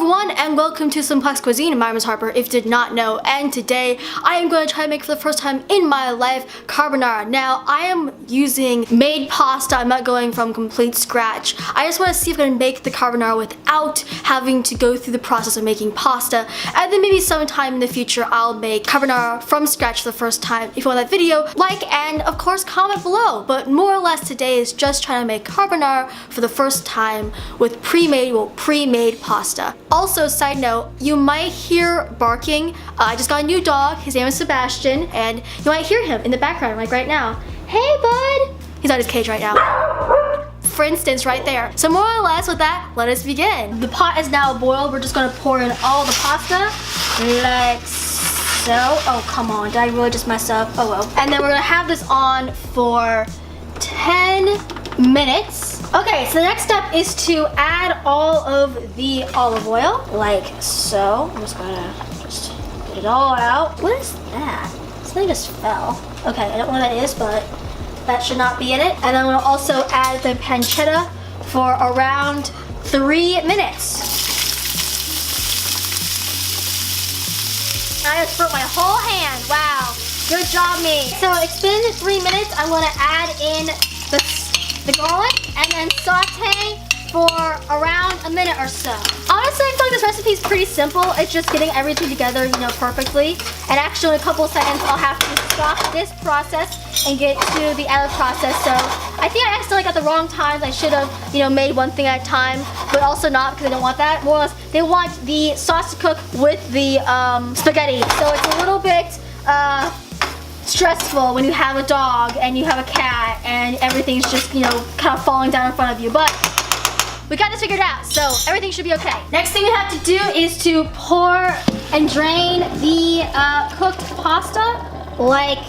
everyone, and welcome to Simplex Cuisine. My name is Harper, if you did not know, and today I am going to try to make for the first time in my life carbonara. Now, I am using made pasta. I'm not going from complete scratch. I just want to see if I can make the carbonara without having to go through the process of making pasta, and then maybe sometime in the future I'll make carbonara from scratch for the first time. If you want that video, like and of course comment below. But more or less today is just trying to make carbonara for the first time with pre-made pasta. Also, side note, you might hear barking. I just got a new dog. His name is Sebastian, and you might hear him in the background, like right now. Hey, bud! He's out of his cage right now. For instance, right there. So more or less with that, let us begin. The pot is now boiled. We're just gonna pour in all the pasta, like so. Oh, come on, did I really just mess up? Oh well. And then we're gonna have this on for 10 minutes. Okay, so the next step is to add all of the olive oil, like so. I'm just gonna get it all out. What is that? Something just fell. Okay, I don't know what that is, but that should not be in it. And then I'm gonna also add the pancetta for around 3 minutes. I just burnt my whole hand. Wow, good job, me. So it's been 3 minutes. I'm gonna add in the garlic and then saute for around a minute or so. Honestly, I feel like this recipe is pretty simple. It's just getting everything together, you know, perfectly. And actually in a couple of seconds, I'll have to stop this process and get to the other process. So I think I accidentally got the wrong times. I should have, you know, made one thing at a time, but also not because I don't want that. More or less, they want the sauce to cook with the spaghetti. So it's a little bit, stressful when you have a dog and you have a cat and everything's just, you know, kind of falling down in front of you. But we got this figured out, so everything should be okay. Next thing we have to do is to pour and drain the cooked pasta like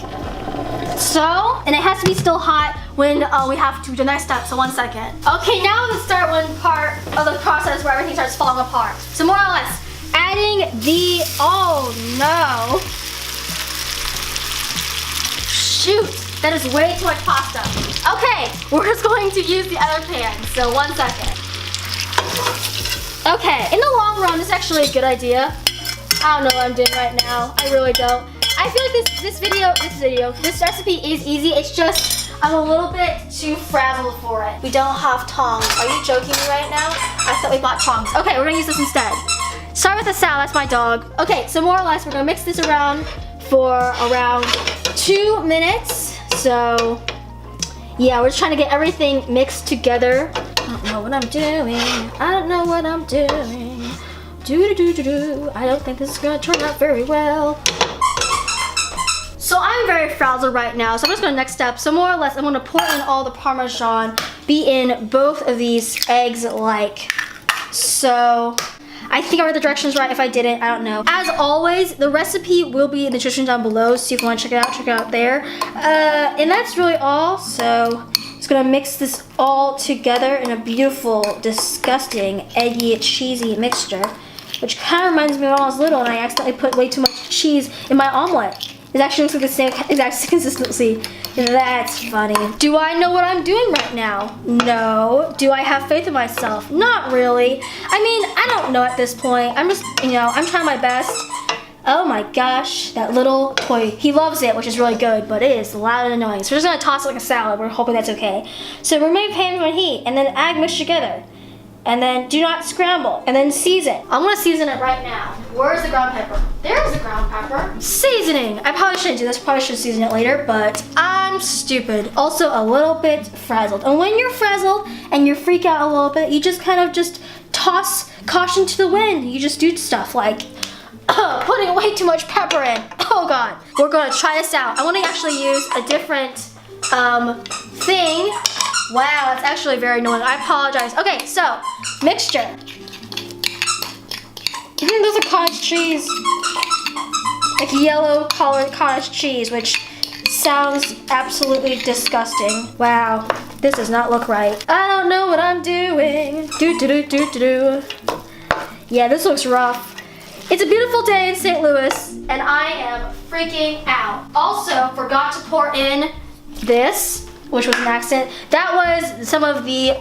so. And it has to be still hot when we have to do the next step, so 1 second. Okay, now let's start one part of the process where everything starts falling apart. So more or less, adding the, oh no. Shoot, that is way too much pasta. Okay, we're just going to use the other pan, so 1 second. Okay, in the long run, this is actually a good idea. I don't know what I'm doing right now. I really don't. I feel like this recipe is easy. It's just, I'm a little bit too frazzled for it. We don't have tongs. Are you joking me right now? I thought we bought tongs. Okay, we're gonna use this instead. Sorry with the sound, that's my dog. Okay, so more or less, we're gonna mix this around for around 2 minutes. So yeah, we're just trying to get everything mixed together. I don't know what I'm doing. I don't know what I'm doing. I don't think this is gonna turn out very well. So I'm very frazzled right now, so I'm just gonna next step. So more or less, I'm gonna pour in all the Parmesan, be in both of these eggs like so. I think I read the directions right. If I didn't, I don't know. As always, the recipe will be in the description down below, so if you want to check it out there. And that's really all. So just gonna mix this all together in a beautiful, disgusting, eggy, cheesy mixture, which kind of reminds me of when I was little and I accidentally put way too much cheese in my omelet. It actually looks like the same exact consistency. That's funny. Do I know what I'm doing right now? No. Do I have faith in myself? Not really. I mean, I don't know at this point. I'm just, you know, I'm trying my best. Oh my gosh, that little toy. He loves it, which is really good, but it is loud and annoying. So we're just gonna toss it like a salad. We're hoping that's okay. So remain pan on heat and then egg mixed together. And then do not scramble, and then season. I'm gonna season it right now. Where's the ground pepper? There's the ground pepper. Seasoning. I probably shouldn't do this, probably should season it later, but I'm stupid. Also a little bit frazzled. And when you're frazzled and you freak out a little bit, you just kind of just toss caution to the wind. You just do stuff like putting way too much pepper in. Oh God. We're gonna try this out. I wanna actually use a different thing. Wow, that's actually very annoying. I apologize. Okay, so, mixture. Those are cottage cheese. Like yellow colored cottage cheese, which sounds absolutely disgusting. Wow, this does not look right. I don't know what I'm doing. Yeah, this looks rough. It's a beautiful day in St. Louis, and I am freaking out. Also, forgot to pour in this, which was an accident. That was some of the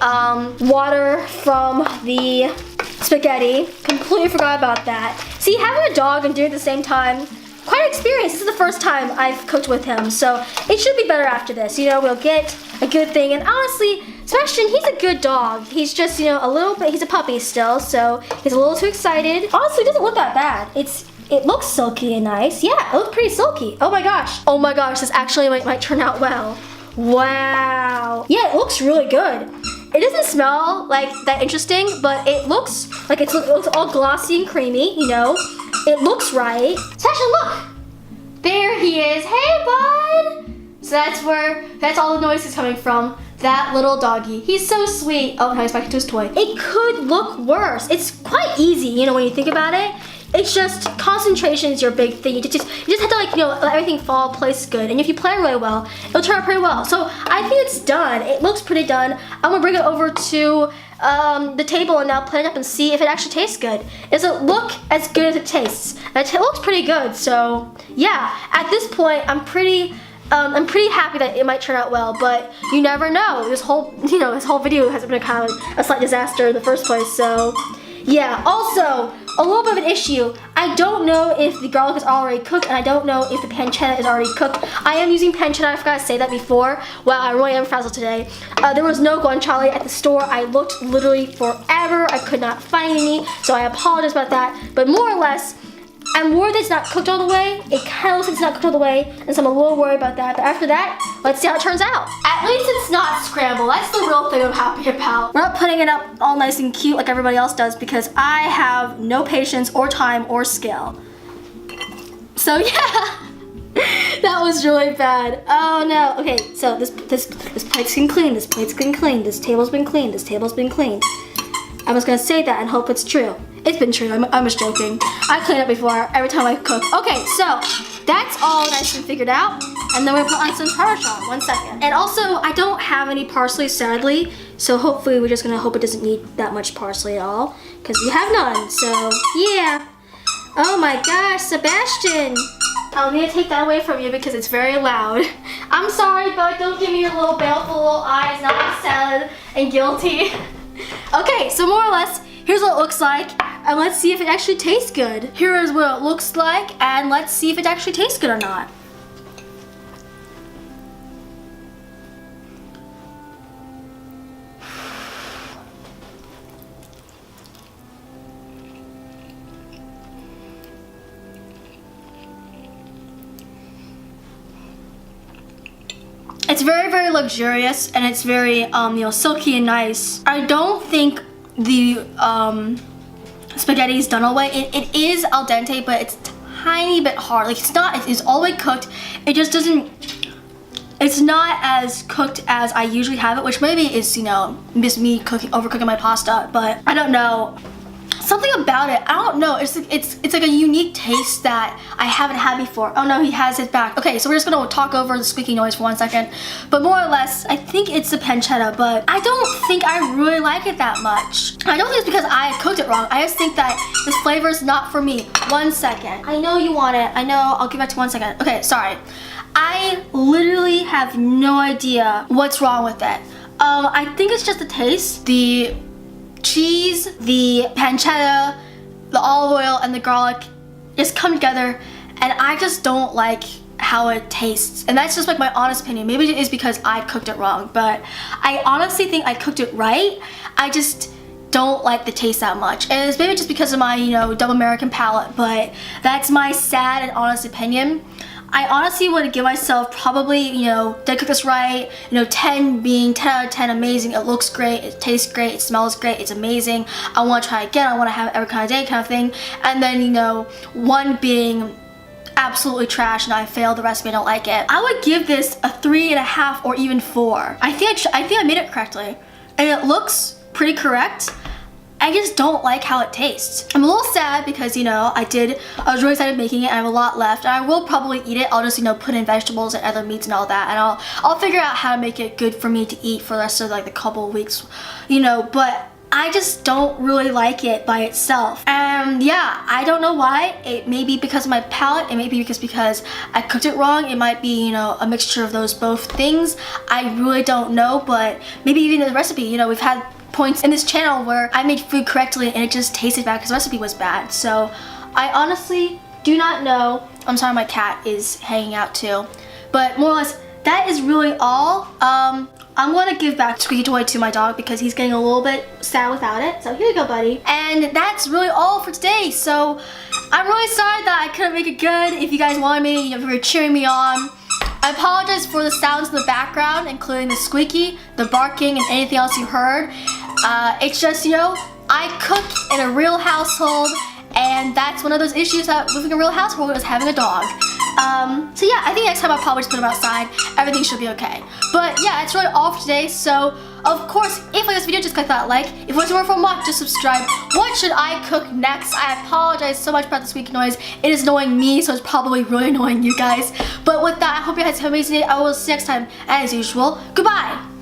water from the spaghetti. Completely forgot about that. See, having a dog and doing it at the same time, quite an experience. This is the first time I've cooked with him, so it should be better after this. You know, we'll get a good thing. And honestly, Sebastian, he's a good dog. He's just, you know, a little bit, he's a puppy still, so he's a little too excited. Honestly, it doesn't look that bad. It looks silky and nice. Yeah, it looks pretty silky. Oh my gosh. Oh my gosh, this actually might turn out well. Wow. Yeah, it looks really good. It doesn't smell like that interesting, but it looks like it looks all glossy and creamy, you know. It looks right. Sebastian, look. There he is. Hey, bud. So that's all the noise is coming from. That little doggy. He's so sweet. Oh, now he's back into his toy. It could look worse. It's quite easy, you know, when you think about it. It's just concentration is your big thing. You just have to, like, you know, let everything fall in place good. And if you plan really well, it'll turn out pretty well. So I think it's done. It looks pretty done. I'm gonna bring it over to the table and now plate it up and see if it actually tastes good. Does it look as good as it tastes? And it looks pretty good. So yeah, at this point, I'm pretty happy that it might turn out well, but you never know. This whole video has been kind of a slight disaster in the first place. So yeah. Also, a little bit of an issue. I don't know if the garlic is already cooked, and I don't know if the pancetta is already cooked. I am using pancetta. I forgot to say that before. Wow, I really am frazzled today. There was no guanciale at the store. I looked literally forever. I could not find any, so I apologize about that. But more or less, I'm worried that it's not cooked all the way. It kind of looks like it's not cooked all the way, and so I'm a little worried about that. But after that, let's see how it turns out. At least it's not scrambled. That's the real thing I'm happy about. We're not putting it up all nice and cute like everybody else does because I have no patience or time or skill. So yeah, that was really bad. Oh no. Okay, so this plate's been cleaned. This plate's been cleaned. This table's been cleaned. This table's been cleaned. I was gonna say that and hope it's true. It's been true. I'm just joking. I clean up before every time I cook. Okay, so that's all nice and figured out. And then we're gonna put on some Parmesan. 1 second. And also, I don't have any parsley, sadly. So hopefully, we're just gonna hope it doesn't need that much parsley at all, because we have none. So yeah. Oh my gosh, Sebastian. I'll need to take that away from you because it's very loud. I'm sorry, but don't give me your little baleful little eyes. Now I'm sad and guilty. Okay, so more or less, here's what it looks like, and let's see if it actually tastes good. Here is what it looks like, and let's see if it actually tastes good or not. It's very, very luxurious, and it's very, you know, silky and nice. I don't think the spaghetti is done all the way. It is al dente, but it's a tiny bit hard. Like it's all the way cooked. It just doesn't. It's not as cooked as I usually have it, which maybe is, you know, just me overcooking my pasta. But I don't know. Something about it, I don't know, it's like a unique taste that I haven't had before. Oh no, he has his back. Okay, so we're just gonna talk over the squeaky noise for 1 second. But more or less, I think it's the pancetta, but I don't think I really like it that much. I don't think it's because I cooked it wrong. I just think that this flavor is not for me. 1 second. I know you want it. I know, I'll give back to 1 second. Okay, sorry. I literally have no idea what's wrong with it. I think it's just the taste. The cheese, the pancetta, the olive oil, and the garlic just come together, and I just don't like how it tastes. And that's just like my honest opinion. Maybe it is because I cooked it wrong, but I honestly think I cooked it right. I just don't like the taste that much. And it's maybe just because of my, you know, dumb American palate, but that's my sad and honest opinion. I honestly would give myself probably, you know, did I cook this right? You know, 10 being 10 out of 10 amazing. It looks great, it tastes great, it smells great, it's amazing. I want to try again, I want to have it every kind of day kind of thing. And then, you know, 1 being absolutely trash and I failed the recipe, I don't like it. I would give this a 3.5 or even 4. I think I made it correctly. And it looks pretty correct. I just don't like how it tastes. I'm a little sad because, you know, I was really excited making it. I have a lot left, and I will probably eat it. I'll just, you know, put in vegetables and other meats and all that, and I'll figure out how to make it good for me to eat for the rest of like the couple of weeks, you know. But I just don't really like it by itself. And yeah, I don't know why. It may be because of my palate. It may be because I cooked it wrong. It might be, you know, a mixture of those both things. I really don't know, but maybe even the recipe, you know, we've had points in this channel where I made food correctly and it just tasted bad because the recipe was bad. So I honestly do not know. I'm sorry, my cat is hanging out too. But more or less, that is really all. I'm going to give back Squeaky Toy to my dog because he's getting a little bit sad without it. So here you go, buddy. And that's really all for today. So I'm really sorry that I couldn't make it good. If you guys wanted me, if you were cheering me on. I apologize for the sounds in the background, including the squeaky, the barking, and anything else you heard. It's just, you know, I cook in a real household, and that's one of those issues that living in a real household is having a dog. So yeah, I think next time I'll probably just put him outside. Everything should be okay. But yeah, that's really all for today. So, of course, if you like this video, just click that like. If you want to see more from Mark, just subscribe. What should I cook next? I apologize so much about the squeaky noise. It is annoying me, so it's probably really annoying you guys. But with that, I hope you guys have an amazing day. I will see you next time. As usual, goodbye!